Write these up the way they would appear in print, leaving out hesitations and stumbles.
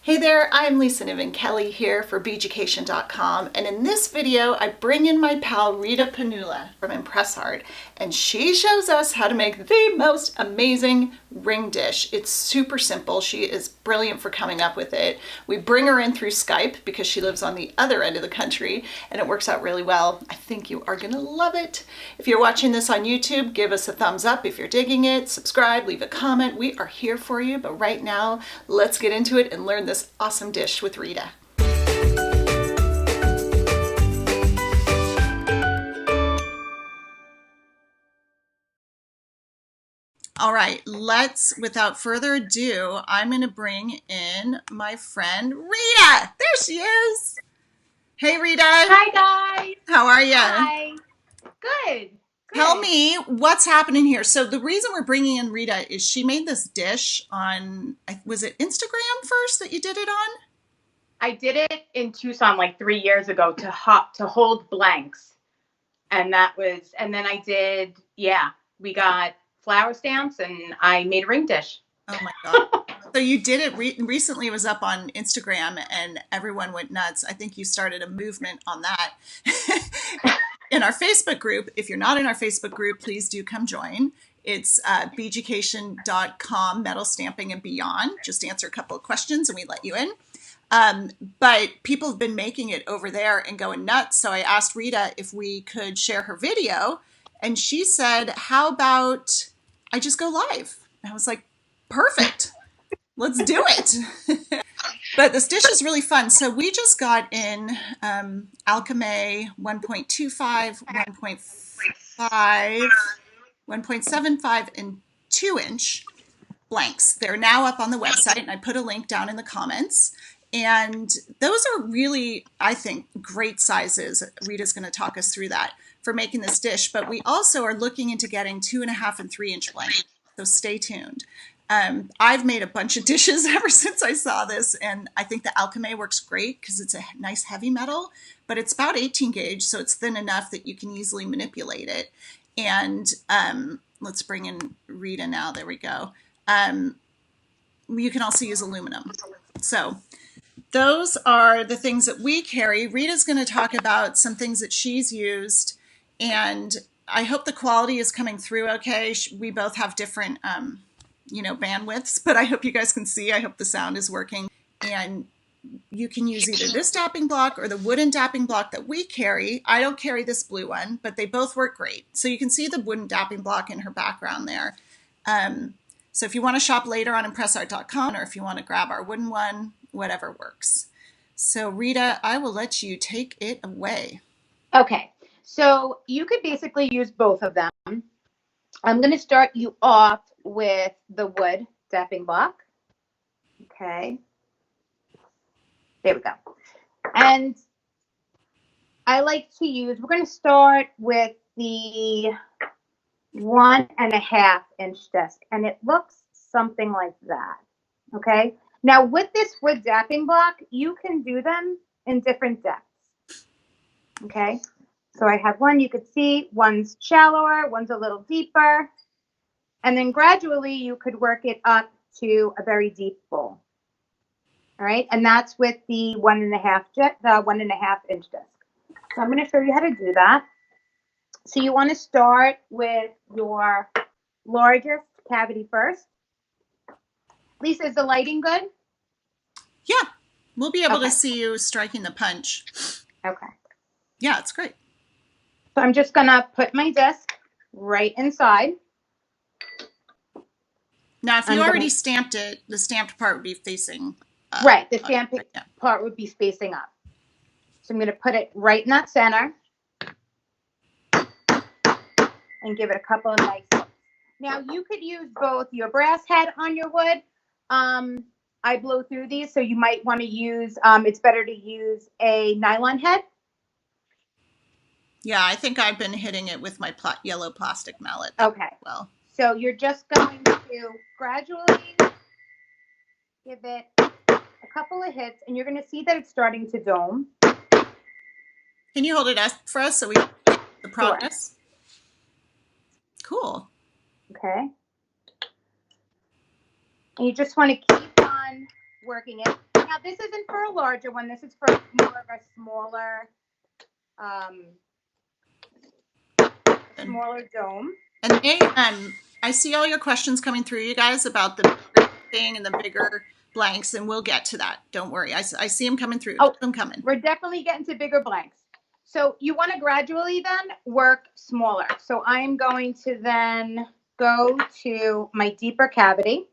Hey there, I'm Lisa Niven Kelly here for Beaducation.com, and in this video I bring in my pal Rita Pannulla from ImpressArt, and she shows us how to make the most amazing ring dish. It's super simple. She is brilliant for coming up with it. We bring her in through Skype because she lives on the other end of the country, and it works out really well. I think you are gonna love it. If you're watching this on YouTube, give us a thumbs up if you're digging it, subscribe, leave a comment. We are here for you, but right now, let's get into it and learn this awesome dish with Rita. All right, without further ado, I'm going to bring in my friend Rita. There she is. Hey, Rita. Hi, guys. How are you? Hi. Good. Tell me what's happening here. So the reason we're bringing in Rita is she made this dish on, was it Instagram first that you did it on? I did it in Tucson like 3 years ago to hold blanks. And then I did, we got flower stamps and I made a ring dish. Oh my God. So you did it recently. It was up on Instagram and everyone went nuts. I think you started a movement on that. In our Facebook group. If you're not in our Facebook group, please do come join. It's Beaducation.com, metal stamping and beyond. Just answer a couple of questions and we let you in. But people have been making it over there and going nuts. So I asked Rita if we could share her video, and she said, how about I just go live? And I was like, perfect. Let's do it. But this dish is really fun. So we just got in Alchemy 1.25, 1.5, 1.75, and 2-inch blanks. They're now up on the website, and I put a link down in the comments. And those are really, I think, great sizes. Rita's going to talk us through that for making this dish. But we also are looking into getting 2.5 and 3-inch blanks. So stay tuned. I've made a bunch of dishes ever since I saw this, and I think the Alchemy works great because it's a nice heavy metal, but it's about 18 gauge, so it's thin enough that you can easily manipulate it. And let's bring in Rita now. There we go. You can also use aluminum. So those are the things that we carry. Rita's going to talk about some things that she's used, and I hope the quality is coming through okay. We both have different bandwidths, but I hope you guys can see. I hope the sound is working. And you can use either this dapping block or the wooden dapping block that we carry. I don't carry this blue one, but they both work great. So you can see the wooden dapping block in her background there. So if you want to shop later on ImpressArt.com, or if you want to grab our wooden one, whatever works. So Rita, I will let you take it away. Okay. So you could basically use both of them. I'm going to start you off with the wood dapping block. Okay. There we go. And I like to use, we're going to start with the 1.5-inch disc, and it looks something like that. Okay. Now with this wood dapping block, you can do them in different depths. Okay. So I have one, you could see one's shallower, one's a little deeper. And then gradually you could work it up to a very deep bowl. All right. And that's with the 1.5-inch disc. So I'm going to show you how to do that. So you want to start with your largest cavity first. Lisa, is the lighting good? Yeah. We'll be able to see you striking the punch. Okay. Yeah, it's great. So I'm just going to put my disc right inside. Now, if you already stamped it, the stamped part would be facing up. Right, the stamped part would be facing up. So I'm going to put it right in that center and give it a couple of nice hits. Now, you could use both your brass head on your wood. I blow through these, so you might want to use, it's better to use a nylon head. Yeah, I think I've been hitting it with my yellow plastic mallet. Okay. Well, so you're just going to gradually give it a couple of hits, and you're going to see that it's starting to dome. Can you hold it up for us so we can see the progress? Sure. Cool. Okay. And you just want to keep on working it. Now this isn't for a larger one. This is for more of a smaller dome. And I see all your questions coming through, you guys, about the bigger thing and the bigger blanks, and we'll get to that. Don't worry. I see them coming through. Oh, Keep them coming. We're definitely getting to bigger blanks. So you want to gradually then work smaller. So I'm going to then go to my deeper cavity.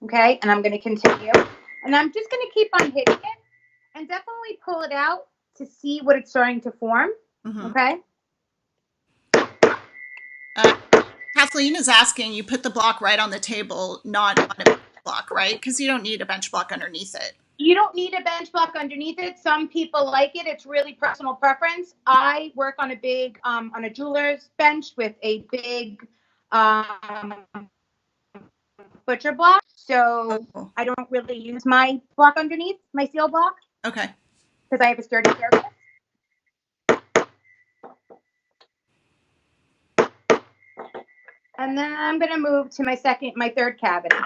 Okay, and I'm going to continue. And I'm just going to keep on hitting it and definitely pull it out to see what it's starting to form. Mm-hmm. Okay. Kathleen is asking, you put the block right on the table, not on a bench block, right? Because you don't need a bench block underneath it. You don't need a bench block underneath it. Some people like it. It's really personal preference. I work on a big, on a jeweler's bench with a big butcher block. So I don't really use my block underneath, my seal block. Okay. Because I have a sturdy surface. And then I'm going to move to my third cavity.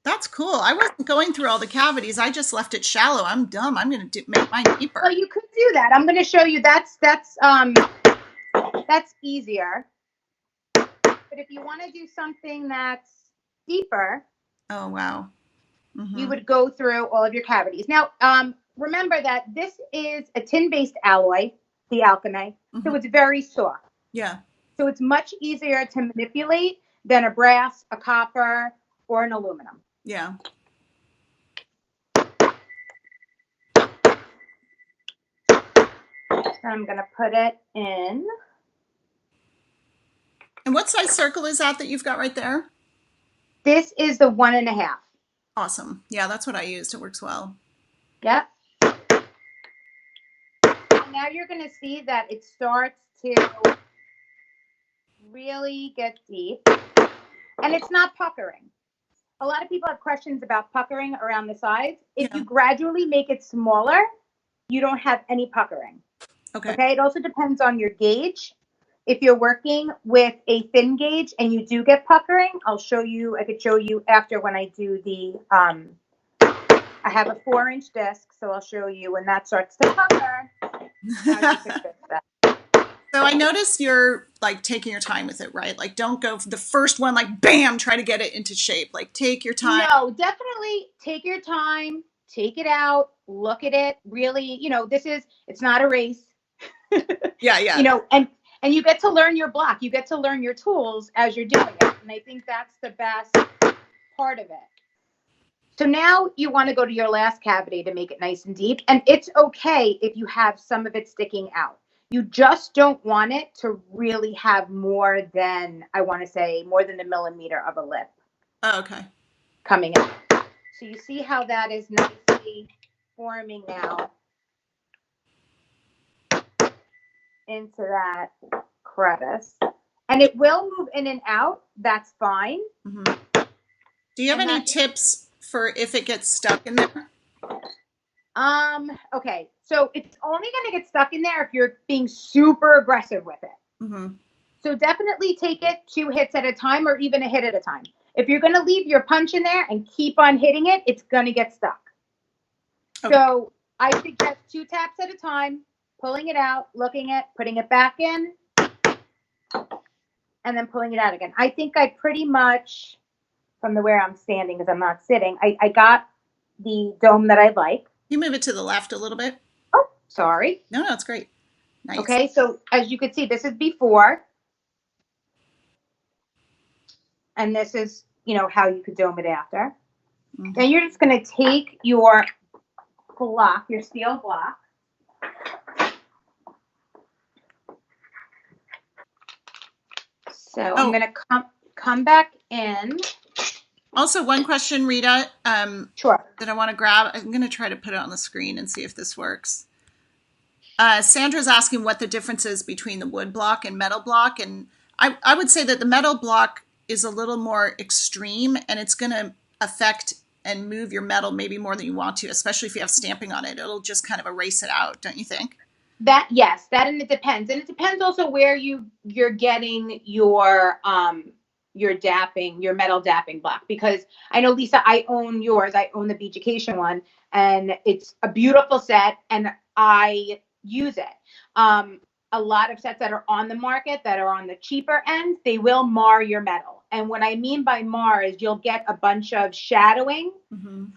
That's cool. I wasn't going through all the cavities. I just left it shallow. I'm dumb. I'm going to make mine deeper. Well, you could do that. I'm going to show you that's easier. But if you want to do something that's deeper. Oh, wow. Mm-hmm. You would go through all of your cavities. Now, remember that this is a tin-based alloy, the alchemy. Mm-hmm. So it's very soft. Yeah. So it's much easier to manipulate than a brass, a copper, or an aluminum. Yeah. I'm going to put it in. And what size circle is that you've got right there? This is the 1.5. Awesome. Yeah, that's what I used. It works well. Yep. And now you're going to see that it starts to really get deep. And it's not puckering. A lot of people have questions about puckering around the sides. If you gradually make it smaller, you don't have any puckering. Okay. Okay. It also depends on your gauge. If you're working with a thin gauge and you do get puckering, I could show you after when I do the, I have a 4-inch disc, so I'll show you when that starts to pucker. How you can fix that. So I noticed you're like taking your time with it, right? Like don't go for the first one, like bam, try to get it into shape. Like take your time. No, definitely take your time, take it out, look at it. Really, it's not a race. Yeah. And you get to learn your block. You get to learn your tools as you're doing it. And I think that's the best part of it. So now you want to go to your last cavity to make it nice and deep. And it's okay if you have some of it sticking out. You just don't want it to really have more than a millimeter of a lip. Oh, okay. Coming out. So you see how that is nicely forming now into that crevice. And it will move in and out. That's fine. Mm-hmm. Do you have any tips for if it gets stuck in there? Okay. So it's only going to get stuck in there if you're being super aggressive with it. Mm-hmm. So definitely take it 2 hits at a time or even a hit at a time. If you're going to leave your punch in there and keep on hitting it, it's going to get stuck. Okay. So I suggest 2 taps at a time, pulling it out, looking at, putting it back in, and then pulling it out again. I think I pretty much, from where I'm standing because I'm not sitting, I got the dome that I like. You move it to the left a little bit. Oh, sorry. No, it's great. Nice. Okay, so as you can see, this is before. And this is, how you could dome it after. Mm-hmm. Then you're just going to take your block, your steel block. So I'm going to come back in. Also, one question, Rita, sure, that I want to grab. I'm going to try to put it on the screen and see if this works. Sandra's asking what the difference is between the wood block and metal block. And I would say that the metal block is a little more extreme, and it's going to affect and move your metal maybe more than you want to, especially if you have stamping on it. It'll just kind of erase it out, don't you think? Yes, and it depends. And it depends also where you're getting your your dapping, your metal dapping block, because I know, Lisa, I own yours. I own the Beaducation one, and it's a beautiful set, and I use it. A lot of sets that are on the market that are on the cheaper end, they will mar your metal. And what I mean by mar is you'll get a bunch of shadowing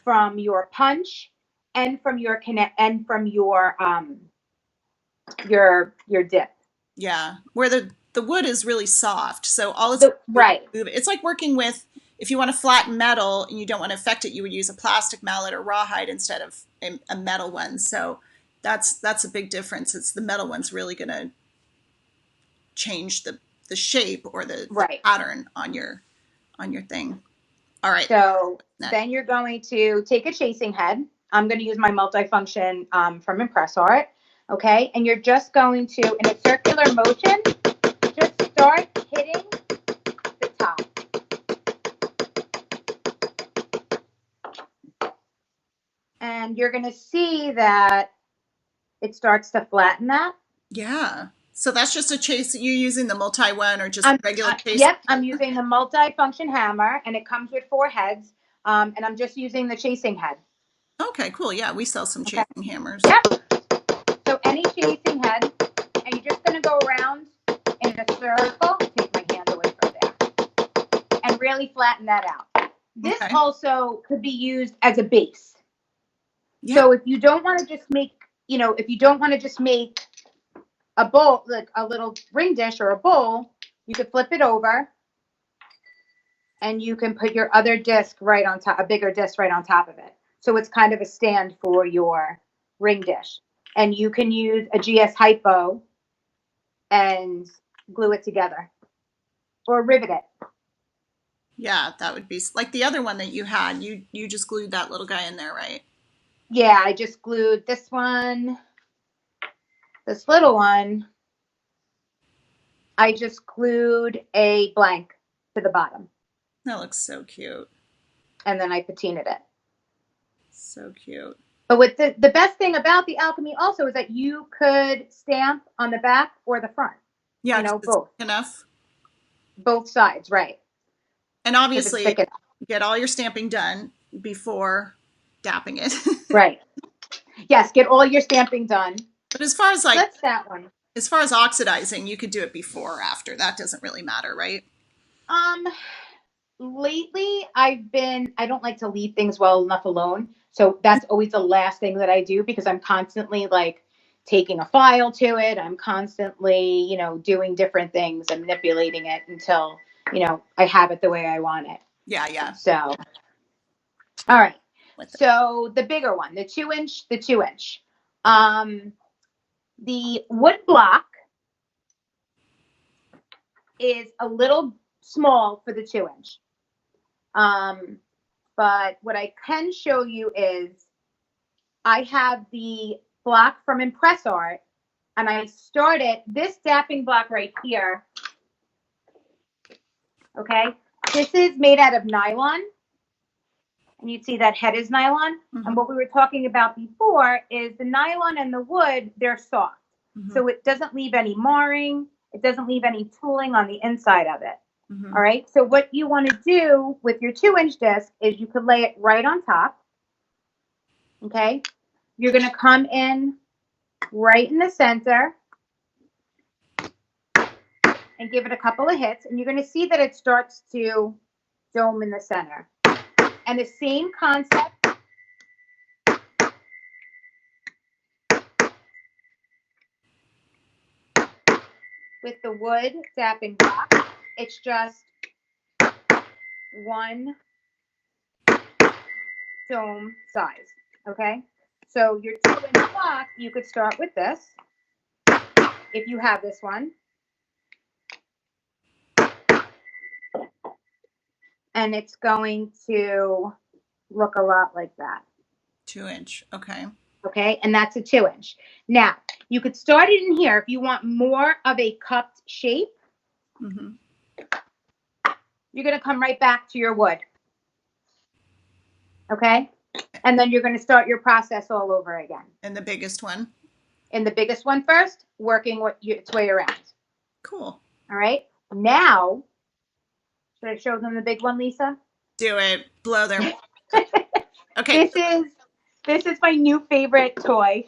from your punch and from your connect and from your dip. Yeah, where the wood is really soft, so all it's right. It's like working with, if you want to flatten metal and you don't want to affect it, you would use a plastic mallet or rawhide instead of a metal one. So that's a big difference. It's the metal one's really going to change the shape or the pattern on your thing. All right. So then you're going to take a chasing head. I'm going to use my multifunction from ImpressArt. Okay. And you're just going to, in a circular motion, just start hitting the top. And you're going to see that it starts to flatten that. Yeah. So that's just a chase. You're using the multi one or just regular chase? Yep. I'm using the multifunction hammer, and it comes with 4 heads. And I'm just using the chasing head. Okay, cool. Yeah, we sell some chasing hammers. Yep. So any chasing head, and you're just going to go around in a circle. Take my hand away from there. And really flatten that out. This also could be used as a base. Yeah. So if you don't want to just make, if you don't want to just make a bowl, like a little ring dish or a bowl, you could flip it over and you can put your other disc right on top, a bigger disc right on top of it. So it's kind of a stand for your ring dish. And you can use a GS Hypo and glue it together or rivet it. Yeah, that would be like the other one that you had. You just glued that little guy in there, right? Yeah, I just glued this one, this little one. I just glued a blank to the bottom. That looks so cute. And then I patinaed it. So cute. But with the best thing about the alchemy also is that you could stamp on the back or the front. Yeah, both. Enough. Both sides, right. And obviously, get all your stamping done before dapping it. Right. Yes, get all your stamping done. But as far as that's that one. As far as oxidizing, you could do it before or after. That doesn't really matter, right? Lately I don't like to leave things well enough alone. So that's always the last thing that I do, because I'm constantly like taking a file to it. I'm constantly, doing different things and manipulating it until, I have it the way I want it. Yeah, yeah. So, all right. So the bigger one, the 2-inch, the wood block is a little small for the 2-inch. But what I can show you is I have the block from ImpressArt, and I started this dapping block right here. Okay. This is made out of nylon. And you see that head is nylon. Mm-hmm. And what we were talking about before is the nylon and the wood, they're soft. Mm-hmm. So it doesn't leave any marring. It doesn't leave any tooling on the inside of it. Mm-hmm. All right. So what you want to do with your 2-inch disc is you could lay it right on top. Okay. You're going to come in right in the center and give it a couple of hits. And you're going to see that it starts to dome in the center. And the same concept with the wood dapping block. It's just one dome size. Okay. So your 2-inch block, you could start with this if you have this one. And it's going to look a lot like that. 2-inch. Okay. Okay. And that's a 2-inch. Now, you could start it in here if you want more of a cupped shape. Mm-hmm. You're going to come right back to your wood. Okay. And then you're going to start your process all over again. And the biggest one? And the biggest one first, working its way around. Cool. All right. Now, Should I show them the big one, Lisa? Do it. Blow their. Okay. This is my new favorite toy.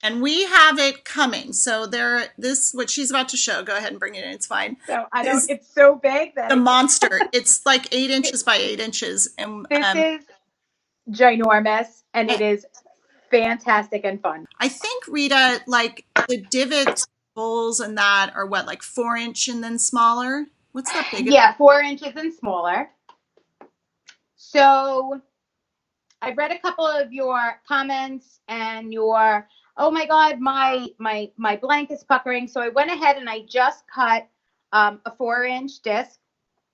And we have it coming. So what she's about to show, go ahead and bring it in. It's fine. So it's so big that the monster. It's like 8 inches by 8 inches. And this is ginormous, and it is fantastic and fun. I think, Rita, like the divot bowls and that are what, like 4-inch and then smaller? What's that big? Yeah, 4 inches and smaller. So I read a couple of your comments and your, oh my God, my blank is puckering. So I went ahead and I just cut a 4-inch disc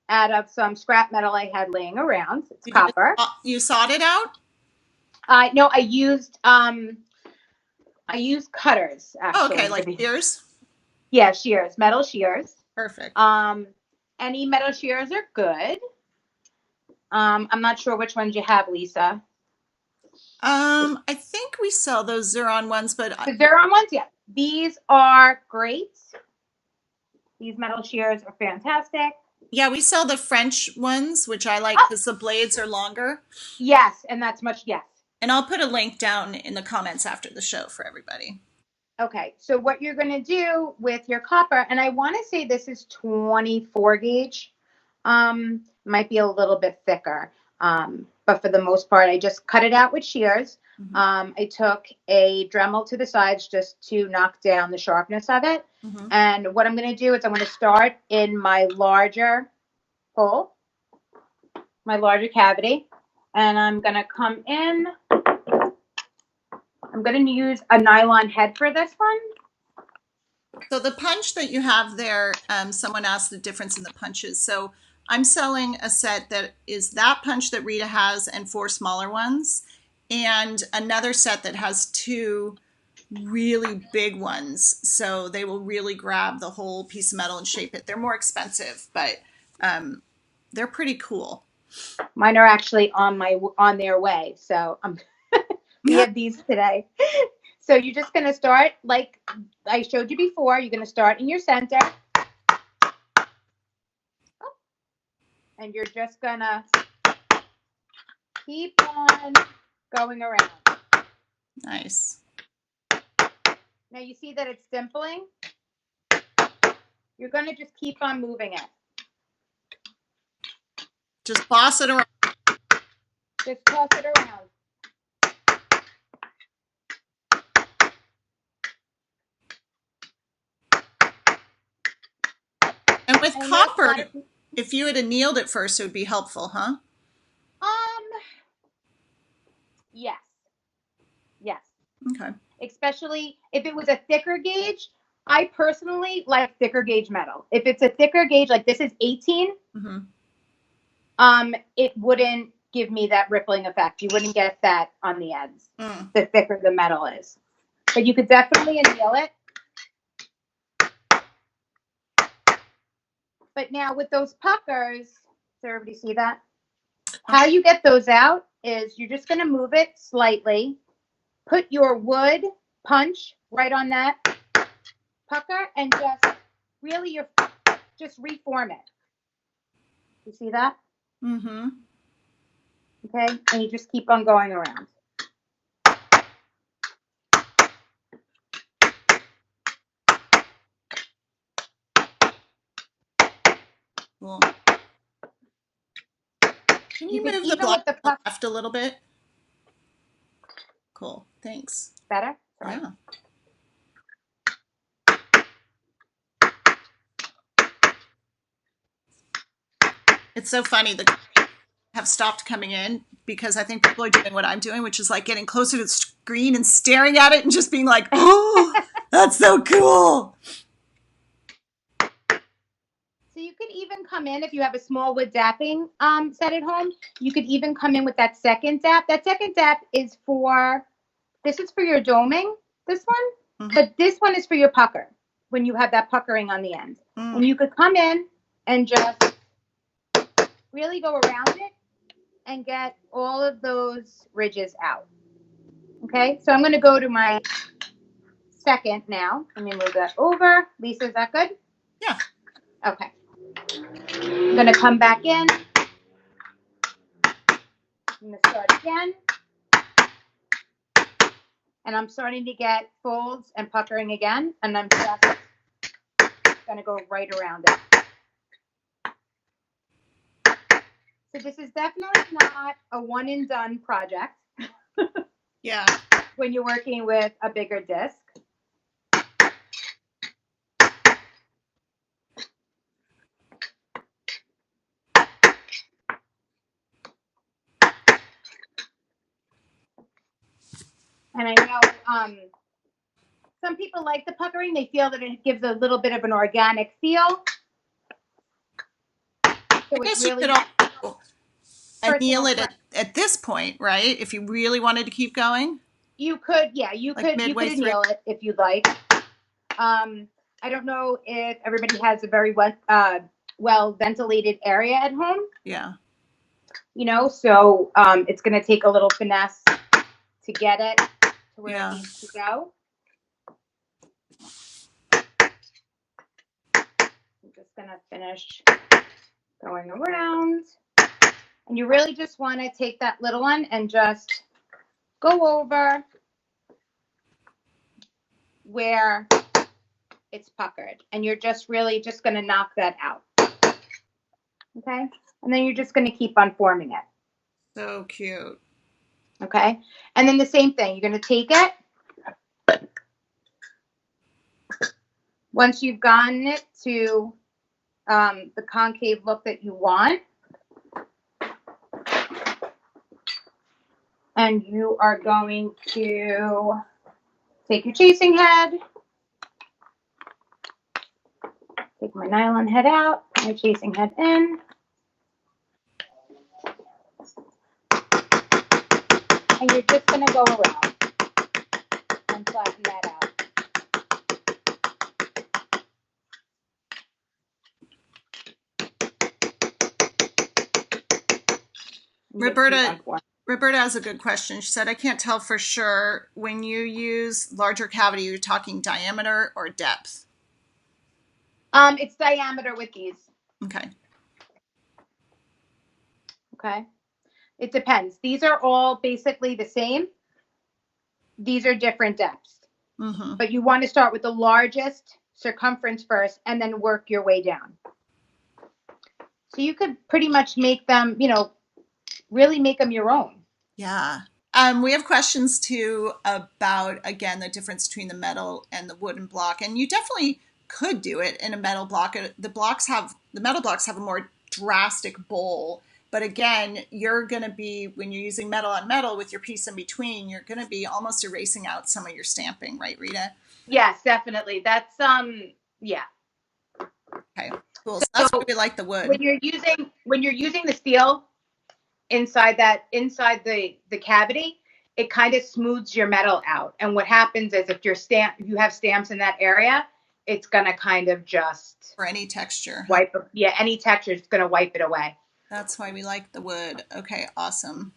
out of some scrap metal I had laying around. It's copper. You sawed it out? No, I used cutters, actually. Oh, okay, like shears? Yeah, shears, metal shears. Perfect. Any metal shears are good. I'm not sure which ones you have, Lisa. I think we sell those Xuron ones, but the Xuron ones, yeah. These are great. These metal shears are fantastic. Yeah, we sell the French ones, which I like because the blades are longer. Yes, and that's yes. And I'll put a link down in the comments after the show for everybody. Okay, so what you're going to do with your copper, and I want to say this is 24 gauge, might be a little bit thicker, but for the most part, I just cut it out with shears. Mm-hmm. I took a Dremel to the sides just to knock down the sharpness of it. Mm-hmm. And what I'm going to do is I'm going to start in my larger hole, my larger cavity, and I'm going to come in. I'm going to use a nylon head for this one. So the punch that you have there, someone asked the difference in the punches. So I'm selling a set that is that punch that Rita has and 4 smaller ones, and another set that has 2 really big ones. So they will really grab the whole piece of metal and shape it. They're more expensive, but they're pretty cool. Mine are actually on their way. So we have these today. So you're just going to start like I showed you before. You're going to start in your center. And you're just going to keep on going around. Nice. Now you see that it's dimpling. You're going to just keep on moving it. Just boss it around. Just toss it around. And with copper, if you had annealed it first, it would be helpful, huh? Yes. Yes. Okay. Especially if it was a thicker gauge. I personally like thicker gauge metal. If it's a thicker gauge, like this is 18, mm-hmm. It wouldn't give me that rippling effect. You wouldn't get that on the ends. The thicker the metal is. But you could definitely anneal it. But now with those puckers, does everybody see that? How you get those out is you're just going to move it slightly. Put your wood punch right on that pucker and just really just reform it. You see that? Mm-hmm. Okay, and you just keep on going around. Cool. Can you move the block to the left a little bit? Cool. Thanks. Better? Sorry. Yeah. It's so funny that have stopped coming in because I think people are doing what I'm doing, which is like getting closer to the screen and staring at it and just being like, oh, that's so cool. So you could even come in, if you have a small wood dapping set at home, you could even come in with that second dap. That second dap is this is for your doming, this one, but this one is for your pucker, when you have that puckering on the end. And you could come in and just really go around it and get all of those ridges out. Okay, so I'm going to go to my second now. Let me move that over. Lisa, is that good? Yeah. Okay. I'm going to come back in. I'm going to start again. And I'm starting to get folds and puckering again. And I'm just going to go right around it. So this is definitely not a one and done project. Yeah. When you're working with a bigger disc. And I know some people like the puckering. They feel that it gives a little bit of an organic feel. So I guess really you could also anneal it at this point, right? If you really wanted to keep going. You could, yeah, you could anneal it if you'd like. I don't know if everybody has a very well ventilated area at home. Yeah. You know, so it's going to take a little finesse to get it to where it needs to go. I'm just going to finish going around. And you really just want to take that little one and just go over where it's puckered. And you're just really just going to knock that out. Okay? And then you're just going to keep on forming it. So cute. Okay? And then the same thing. You're going to take it. Once you've gotten it to the concave look that you want, and you are going to take your chasing head, take my nylon head out, my chasing head in, and you're just going to go around and flatten that out. Roberta has a good question. She said, I can't tell for sure when you use larger cavity, you're talking diameter or depth? It's diameter with these. Okay. Okay. It depends. These are all basically the same. These are different depths. Mm-hmm. But you want to start with the largest circumference first and then work your way down. So you could pretty much make them, you know, really make them your own. Yeah. We have questions too about, again, the difference between the metal and the wooden block. And you definitely could do it in a metal block. The metal blocks have a more drastic bowl. But again, you're going to be, when you're using metal on metal with your piece in between, you're going to be almost erasing out some of your stamping, right, Rita? Yes, definitely. That's, yeah. Okay, cool. So that's why we like the wood. When you're using the steel inside the cavity, it kind of smooths your metal out. And what happens is if you have stamps in that area, it's going to kind of just... For any texture. Any texture is going to wipe it away. That's why we like the wood. Okay, awesome.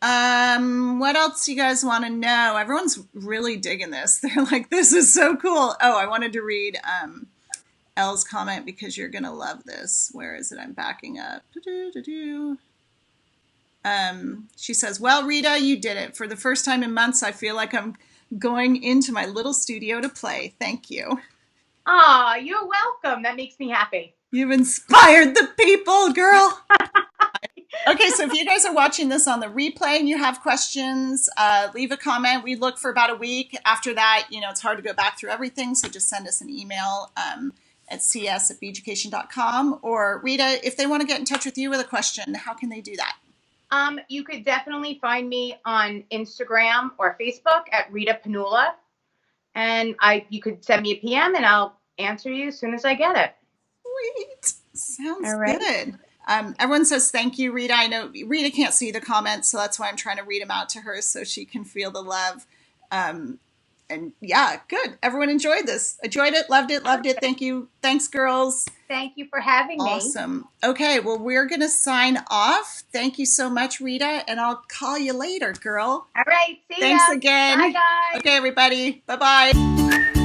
What else do you guys want to know? Everyone's really digging this. They're like, this is so cool. Oh, I wanted to read Elle's comment because you're going to love this. Where is it? I'm backing up. She says, well, Rita, you did it. For the first time in months, I feel like I'm going into my little studio to play. Thank you. Aw, you're welcome. That makes me happy. You've inspired the people, girl. Okay, so if you guys are watching this on the replay and you have questions, leave a comment. We look for about a week. After that, you know, it's hard to go back through everything, so just send us an email at cs@beaducation.com. Or Rita, if they want to get in touch with you with a question, how can they do that? You could definitely find me on Instagram or Facebook at Rita Pannulla. And you could send me a PM and I'll answer you as soon as I get it. Sweet. Sounds good. Everyone says thank you, Rita. I know Rita can't see the comments, so that's why I'm trying to read them out to her so she can feel the love. And yeah, good. Everyone enjoyed this. Enjoyed it, loved it, loved it. Thank you. Thanks, girls. Thank you for having me. Awesome. Okay, well, we're going to sign off. Thank you so much, Rita, and I'll call you later, girl. All right. See ya. Thanks again. Bye, guys. Okay, everybody. Bye-bye.